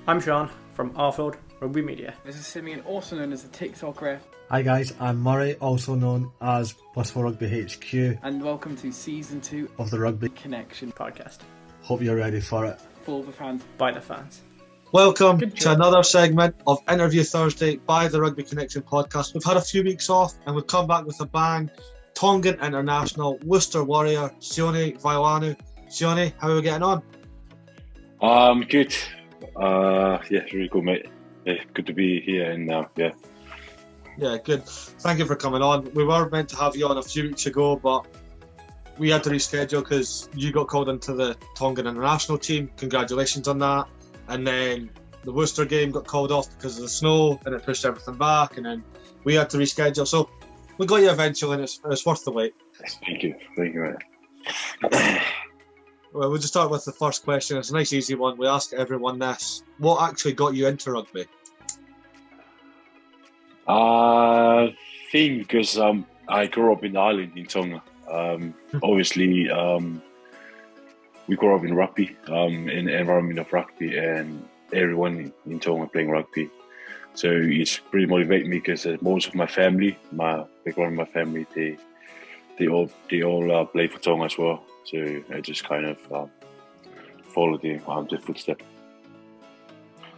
I'm Sean from Offload, Rugby Media. This is Simeon, also known as the TikTok Ref. Hi guys, I'm Murray, also known as Blissful Rugby HQ. And welcome to Season 2 of the Rugby Connection podcast. Hope you're ready for it. For the fans. By the fans. Welcome to another segment of Interview Thursday by the Rugby Connection podcast. We've had a few weeks off and we've come back with a bang. Tongan international, Worcester Warrior, Sione Vailanu. Sione, how are we getting on? Good. Really good, mate. Yeah, good to be here and Yeah, good. Thank you for coming on. We were meant to have you on a few weeks ago, but we had to reschedule because you got called into the Tongan international team. Congratulations on that. And then the Worcester game got called off because of the snow and it pushed everything back, and then we had to reschedule. So we got you eventually, and it's worth the wait. Thank you, mate. Well, we'll just start with the first question. It's a nice, easy one. We ask everyone this. What actually got you into rugby? I think because I grew up in the island in Tonga. Obviously, we grew up in rugby, in the environment of rugby, and everyone in Tonga playing rugby. So it's pretty motivating me because most of my family, my background, my family, they all play for Tonga as well. So I just kind of followed the footsteps.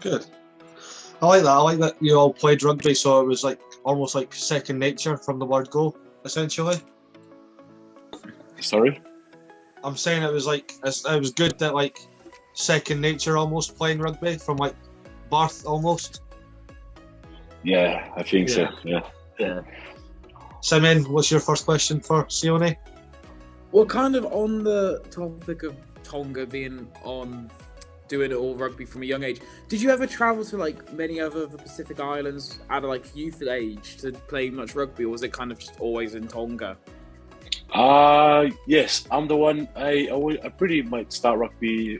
Good. I like that. I like that you all played rugby, so it was like almost like second nature from the word go, essentially. Sorry? I'm saying it was good that like second nature almost playing rugby from like birth almost. Yeah, I think so. Yeah. Simon, what's your first question for Sione? Well, kind of on the topic of Tonga being doing it all rugby from a young age, did you ever travel to like many other of the Pacific Islands at a like youth age to play much rugby, or was it kind of just always in Tonga? Yes, I'm the one. I pretty much start rugby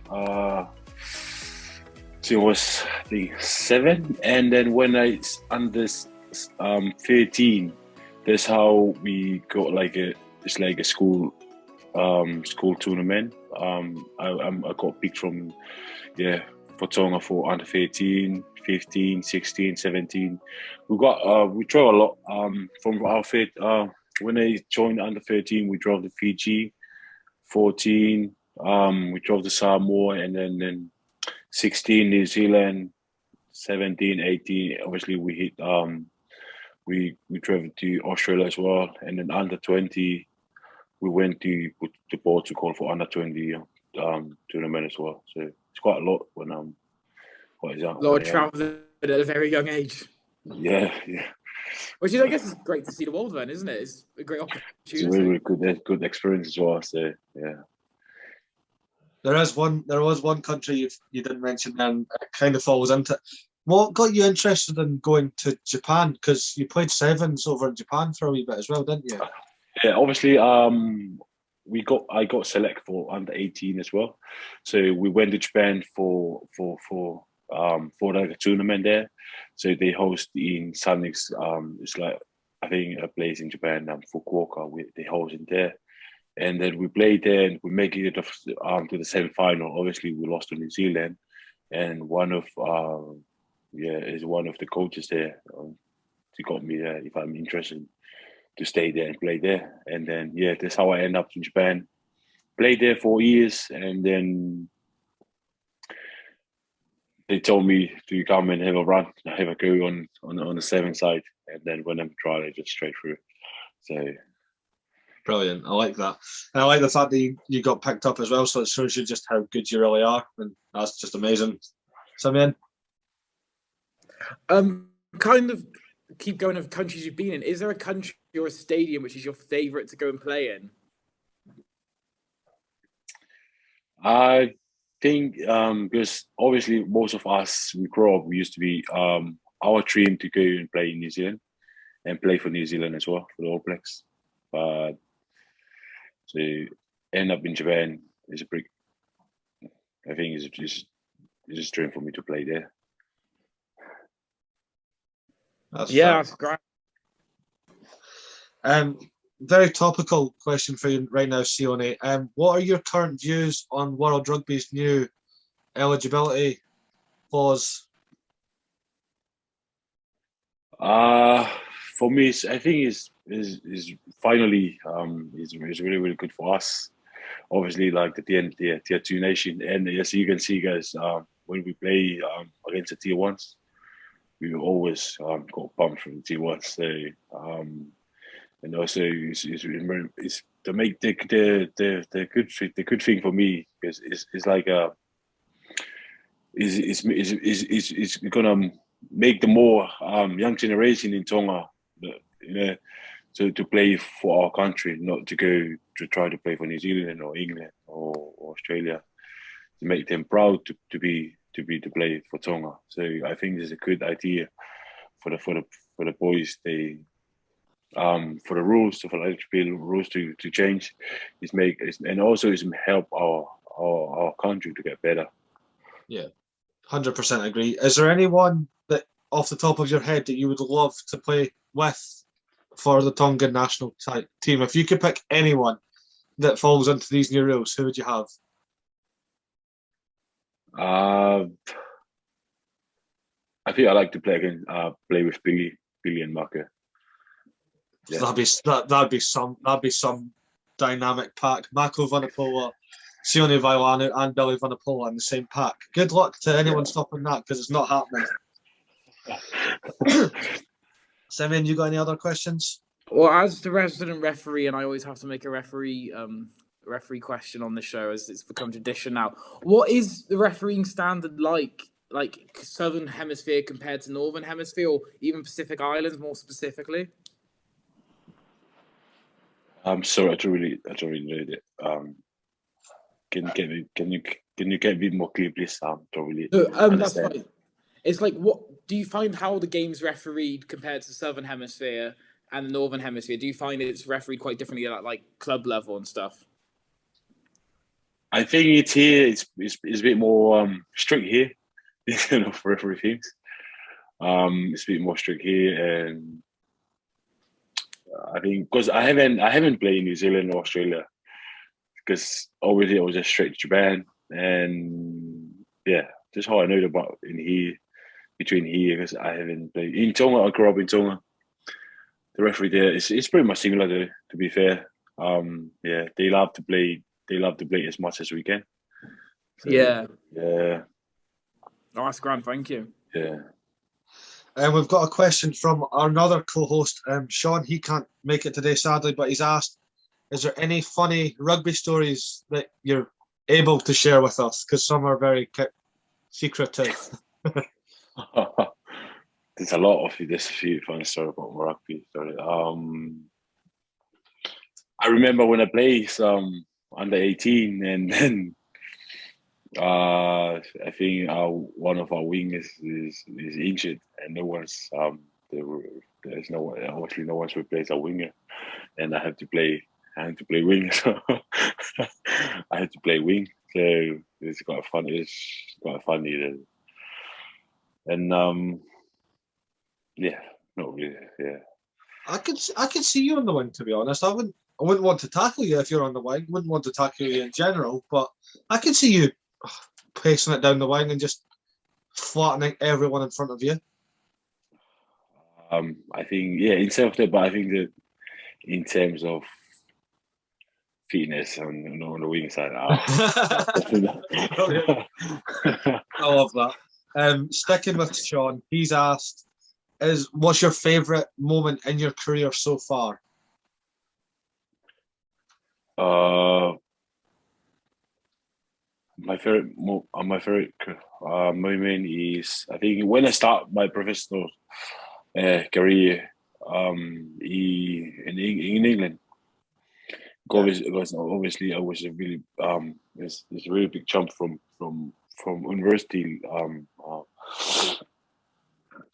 till I was I think 7, and then when I under 13, that's how we got like a school tournament. I got picked from for Tonga for under 13, 15, 16, 17. We drove a lot from our fit. When I joined under 13, we drove to Fiji. 14, we drove to Samoa, and then 16 New Zealand. 17, 18, obviously we hit we traveled to Australia as well, and then under 20 we went to Portugal for under 20 tournament as well. So it's quite a lot when quite young. A lot of travel at a very young age. Yeah. Which is, I guess, it's great to see the world then, isn't it? It's a great opportunity. It's a really good experience as well. So yeah. There was one country you didn't mention, and it kind of falls into it. What got you interested in going to Japan? Because you played sevens over in Japan for a wee bit as well, didn't you? Yeah, obviously, I got selected for under 18 as well. So we went to Japan for like a tournament there. So they host in Sanix. It's like I think a place in Japan, Fukuoka. They host in there, and then we played there and we make it to the semi-final. Obviously, we lost to New Zealand, and one of the coaches there. He got me there if I'm interested to stay there and play there. And then, that's how I end up in Japan. Played there 4 years, and then they told me to come and have a run, have a go on the 7 side. And then when I'm tried, I just straight through. So brilliant. I like that. And I like the fact that you got picked up as well, so it shows you just how good you really are. And that's just amazing. Simon? Kind of keep going of countries you've been in. Is there a country or a stadium which is your favourite to go and play in? I think because obviously most of us, we grew up, we used to be our dream to go and play in New Zealand and play for New Zealand as well, for the All Blacks. But to end up in Japan is a pretty, I think it's just a dream for me to play there. That's great. Very topical question for you right now, Sione. What are your current views on World Rugby's new eligibility Pause. For me, I think is finally is really really good for us. Obviously, like the tier two nation, and as you can see, guys, when we play against the tier ones, we always got bumped from the tier ones. So and also it's to make the good thing for me is like is gonna make the more young generation in Tonga, you know, to play for our country, not to go to try to play for New Zealand or England or Australia, to make them proud to play for Tonga. So I think this is a good idea for the boys. They for the rules, for the eligibility rules to change, and also is help our country to get better. Yeah, 100% agree. Is there anyone that, off the top of your head, that you would love to play with for the Tongan national team? If you could pick anyone that falls into these new rules, who would you have? I think I like to play with Billy and Maka. Yeah. That'd be some dynamic pack. Mako Vanapola, Sione Vailanu, and Billy Vanapola in the same pack. Good luck to anyone stopping that, because it's not happening. Simeon, you got any other questions? Well, as the resident referee, and I always have to make a referee question on the show as it's become tradition now. What is the refereeing standard like Southern Hemisphere compared to Northern Hemisphere, or even Pacific Islands more specifically? I'm sorry, I don't really know that. Can you get a bit more clear, please? Don't really understand. That's fine. It's like, what do you find how the game's refereed compared to the Southern Hemisphere and the Northern Hemisphere? Do you find it's refereed quite differently at like club level and stuff? I think it's here. It's a bit more strict here, for referee things. It's a bit more strict here, and I think because I haven't played in New Zealand or Australia, because obviously I was just straight to Japan, and yeah, just how I know about between here, because I haven't played in Tonga. I grew up in Tonga. The referee there it's pretty much similar to be fair. Yeah, they love to play as much as we can. So, yeah. Oh, that's grand. Thank you. Yeah. And we've got a question from another co-host, Sean. He can't make it today, sadly, but he's asked, is there any funny rugby stories that you're able to share with us? Because some are very secretive. There's a few funny stories about rugby. Sorry. I remember when I played some under 18, and then I think one of our wingers is injured, and there's obviously no one's replaced our winger, and I had to play wing. So I had to play wing. So it's quite funny. And yeah, not really. Yeah. I could see you on the wing, to be honest. I wouldn't want to tackle you if you're on the wing. Wouldn't want to tackle you in general, but I could see you pacing it down the wing and just flattening everyone in front of you. I think in self-defense, but I think that in terms of fitness on the wing side, I love that. Sticking with Sean, he's asked, what's your favourite moment in your career so far? My favorite moment is, I think, when I start my professional career in England. Because obviously I was a really there's a really big jump from university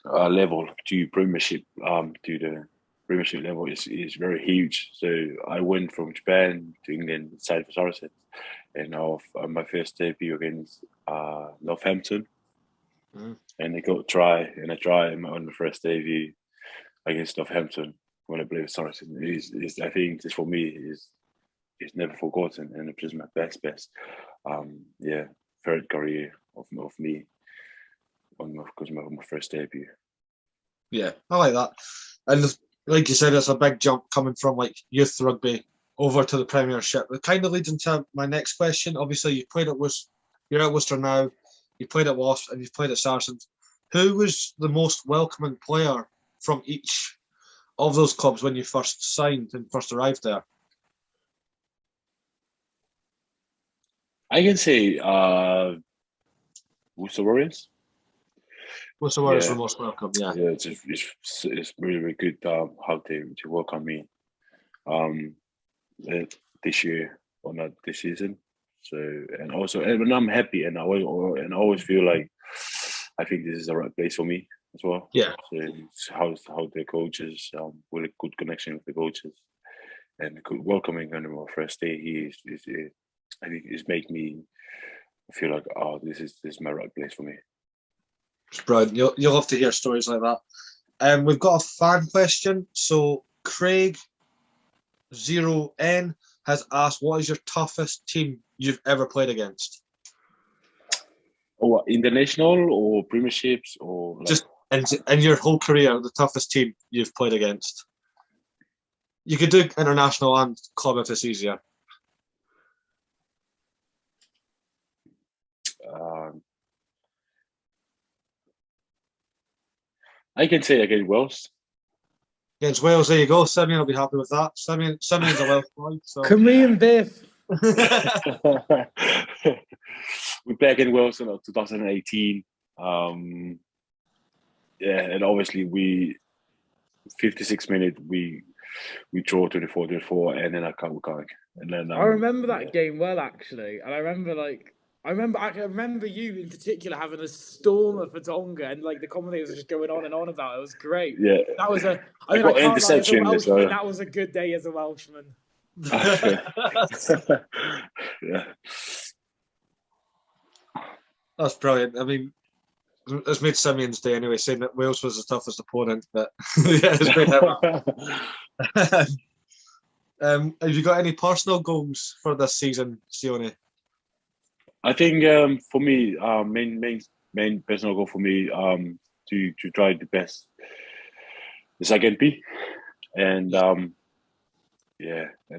level to Premiership to the Premiership level is very huge. So I went from Japan to England, side for Saracens, and my first debut against Northampton, and I got a try on the first debut against Northampton when I played with Saracens. I think this for me is never forgotten, and it's just my best third career of me. first debut. Yeah, I like that. And like you said, it's a big jump coming from like youth rugby over to the Premiership. It kind of leads into my next question. Obviously, you played at Worcester. You're at Worcester now. You played at Wasp and you've played at Saracens. Who was the most welcoming player from each of those clubs when you first signed and first arrived there? I can say Worcester Warriors. Worcester Warriors Yeah. were most welcome, yeah. Yeah, it's really, really good how they welcome me this year or not this season. So and I'm happy and I always feel like I think this is the right place for me as well. Yeah. So it's how the coaches with a good connection with the coaches and good welcoming on my first day. I think it's made me feel like this is my right place for me. It's brilliant. You'll have to hear stories like that. We've got a fan question. So Craig 0N has asked, what is your toughest team you've ever played against? Or international or premierships or like... Just in your whole career, the toughest team you've played against. You could do international and club if it's easier. I can say against Wales. Against Wales, there you go. Simeon will be happy with that. Simeon's a Welsh boy. So. Can me and Biff? We played against Wales in 2018. And obviously 56 minutes we draw 24-24, and then I can't. And then I remember that game well, actually, and I remember you in particular having a stormer for Tonga, and like the commentators were just going on and on about it. It was great. Yeah, that was a. I got can't interception lie, as a Welshman, as well. that was a good day as a Welshman. Yeah, that's brilliant. I mean, it's made Simeon's day anyway, saying that Wales was the toughest opponent. But yeah, it's great. Have you got any personal goals for this season, Sione? I think for me, main personal goal for me to try the best as I can be, and and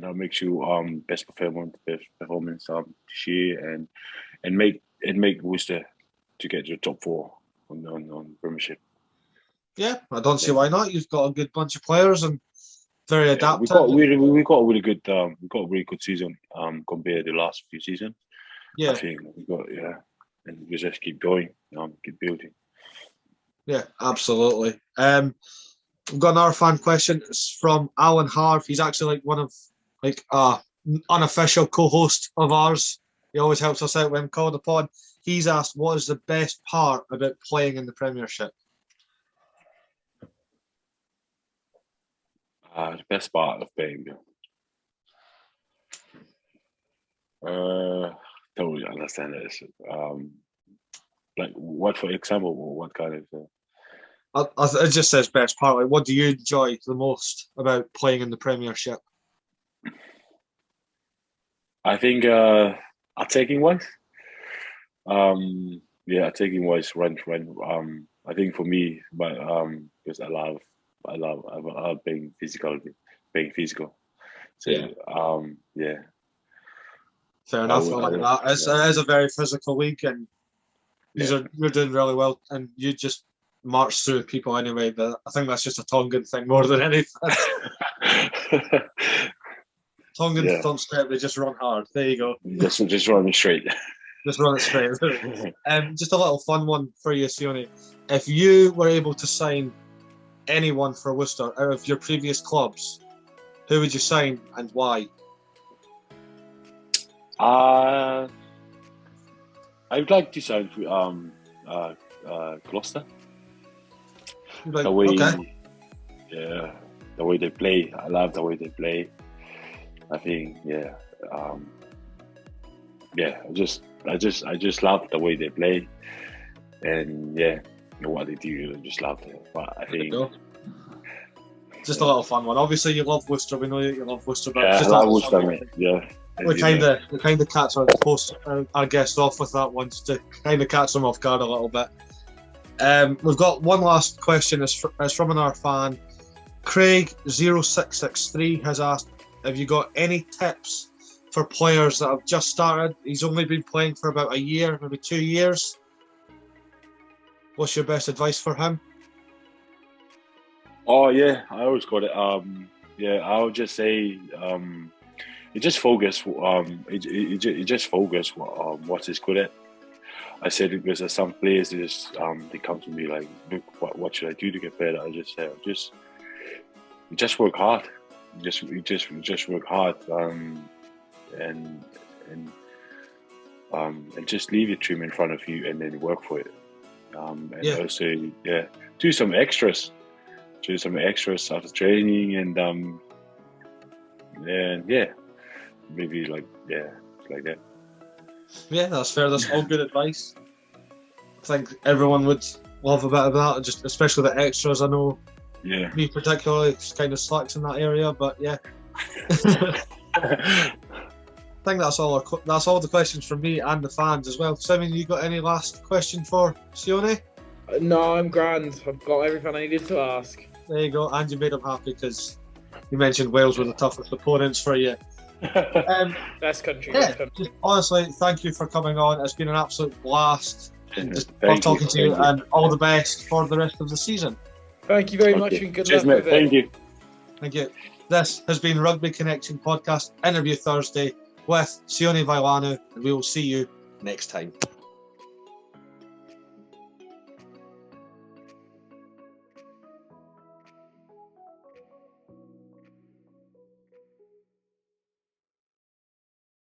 I'll make sure best performance this year, and make Worcester to get to the top 4 on Premiership. Yeah, I don't see why not. You've got a good bunch of players and very adaptive. We got a really good season compared to the last few seasons. Yeah, I think we got and we just keep going, keep building. Yeah, absolutely. We've got another fan question. It's from Alan Harv. He's actually like one of unofficial co-host of ours. He always helps us out when called upon. He's asked, what is the best part about playing in the Premiership? The best part of playing. Don't really understand this. Like what, for example, what kind of? It just says best part. Like, what do you enjoy the most about playing in the Premiership? I think attacking wise. Attacking wise, run. I think for me, but because I love being physical. So yeah. Fair enough. I like that. It is a very physical league, and you're doing really well, and you just march through people anyway. I think that's just a Tongan thing more than anything. Tongans don't step; they just run hard. There you go. Just run straight. Just run it straight. Just a little fun one for you, Sione. If you were able to sign anyone for Worcester out of your previous clubs, who would you sign and why? I would like to sign Gloucester. Like, the way they play. I love the way they play. I think, I just love the way they play, and what they do. I just love it. But I think just a little fun one. Obviously, you love Worcester. We know that you love Worcester, but I love Worcester, mate. Yeah. We kind of catch our guests off with that one, just to kind of catch them off guard a little bit. We've got one last question. It's from another fan. Craig0663 has asked, have you got any tips for players that have just started? He's only been playing for about a year, maybe 2 years. What's your best advice for him? Oh yeah, I always got it. I would just say, you just focus. You just focus. What is good at. I said because there's some players they just they come to me like, look, what should I do to get better? I just say, just work hard. Just work hard. And just leave your dream in front of you and then work for it. Also, do some extras. Do some extras after training and maybe like that. Yeah, that's fair. That's all good advice. I think everyone would love a bit of that, just especially the extras. I know me particularly kind of slacks in that area, but yeah. I think that's all the questions from me and the fans as well. Simon, you got any last question for Sione? No, I'm grand. I've got everything I needed to ask. There you go, and you made him happy because you mentioned Wales were the toughest opponents for you. Best country. Just honestly, thank you for coming on. It's been an absolute blast. Just Thank love talking to you, you. and all the best for the rest of the season. Thank you very much and good luck with it. Thank you. Thank you. This has been Rugby Connection Podcast Interview Thursday with Sione Vailanu, and we will see you next time.